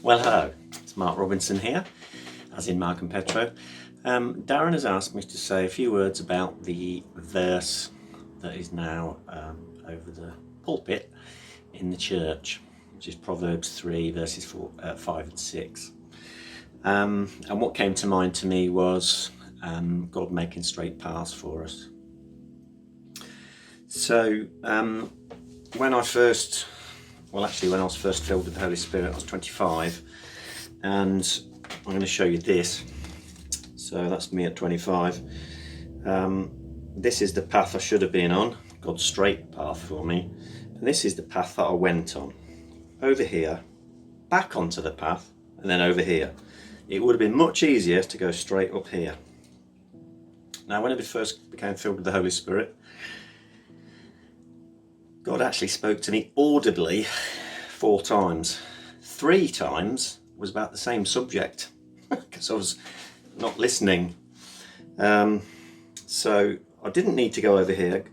Well, hello, it's Mark Robinson here, as in Mark and Petro. Darren has asked me to say a few words about the verse that is now over the pulpit in the church, which is Proverbs 3 verses 5 and 6. And what came to mind to me was God making straight paths for us. So when I was first filled with the Holy Spirit, I was 25, and I'm going to show you this. So that's me at 25. This is the path I should have been on, God's straight path for me. And this is the path that I went on. Over here, back onto the path, and then over here. It would have been much easier to go straight up here. Now, when I first became filled with the Holy Spirit, God actually spoke to me audibly 4 times. 3 times was about the same subject because I was not listening. So I didn't need to go over here.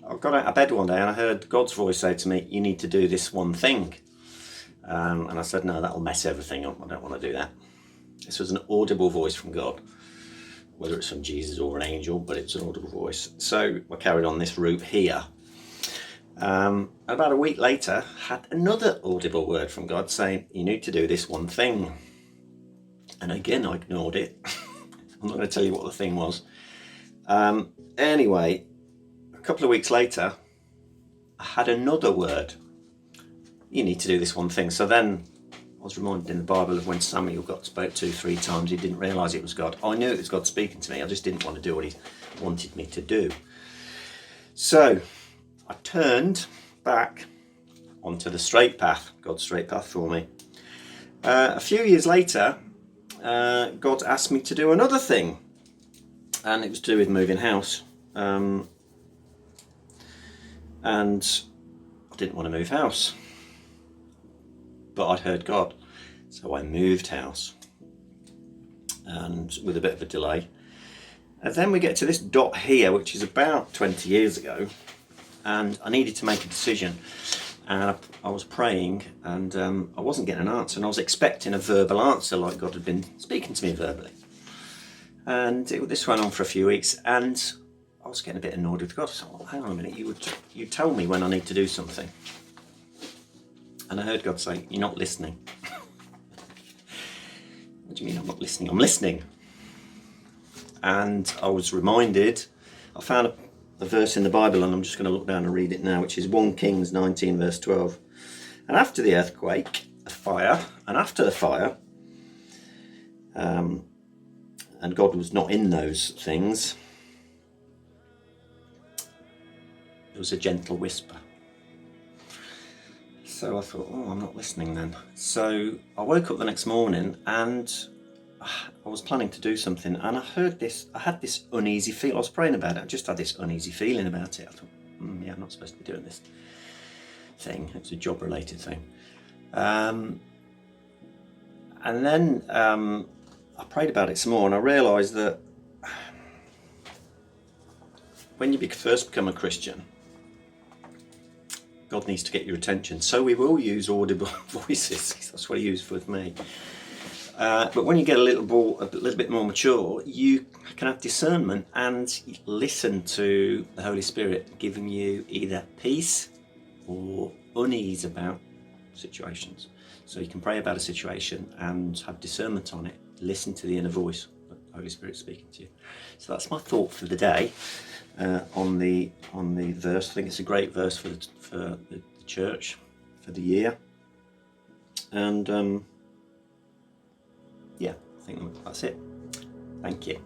I got out of bed one day and I heard God's voice say to me, "You need to do this one thing." And I said, "No, that'll mess everything up. I don't want to do that." This was an audible voice from God. Whether it's from Jesus or an angel, but it's an audible voice. So I carried on this route here. About a week later, had another audible word from God saying, "You need to do this one thing." And again, I ignored it. I'm not going to tell you what the thing was. Anyway, a couple of weeks later, I had another word. "You need to do this one thing." So then I was reminded in the Bible of when Samuel got spoke to 3 times. He didn't realise it was God. I knew it was God speaking to me. I just didn't want to do what he wanted me to do. So I turned back onto the straight path, God's straight path for me. A few years later, God asked me to do another thing, and it was to do with moving house. And I didn't want to move house. But I'd heard God, so I moved house, and with a bit of a delay. And then we get to this dot here, which is about 20 years ago, and I needed to make a decision. And I was praying, and I wasn't getting an answer, and I was expecting a verbal answer, like God had been speaking to me verbally. And this went on for a few weeks, and I was getting a bit annoyed with God. So, "Well, hang on a minute, you tell me when I need to do something." And I heard God say, "You're not listening." What do you mean I'm not listening? I'm listening. And I was reminded, I found a verse in the Bible, and I'm just going to look down and read it now, which is 1 Kings 19 verse 12. "And after the earthquake, a fire, and after the fire," and God was not in those things, "there was a gentle whisper." So I thought, "Oh, I'm not listening then." So I woke up the next morning and I was planning to do something, and I had this uneasy feel. I was praying about it. I just had this uneasy feeling about it. I thought, yeah, I'm not supposed to be doing this thing. It was a job related thing. And then I prayed about it some more, and I realised that when you first become a Christian, God needs to get your attention. So we will use audible voices. That's what he used with me. But when you get a little bit more mature, you can have discernment and listen to the Holy Spirit giving you either peace or unease about situations. So you can pray about a situation and have discernment on it. Listen to the inner voice that the Holy Spirit speaking to you. So that's my thought for the day. On the verse. I think it's a great verse for the church for the year, and yeah, I think that's it. Thank you.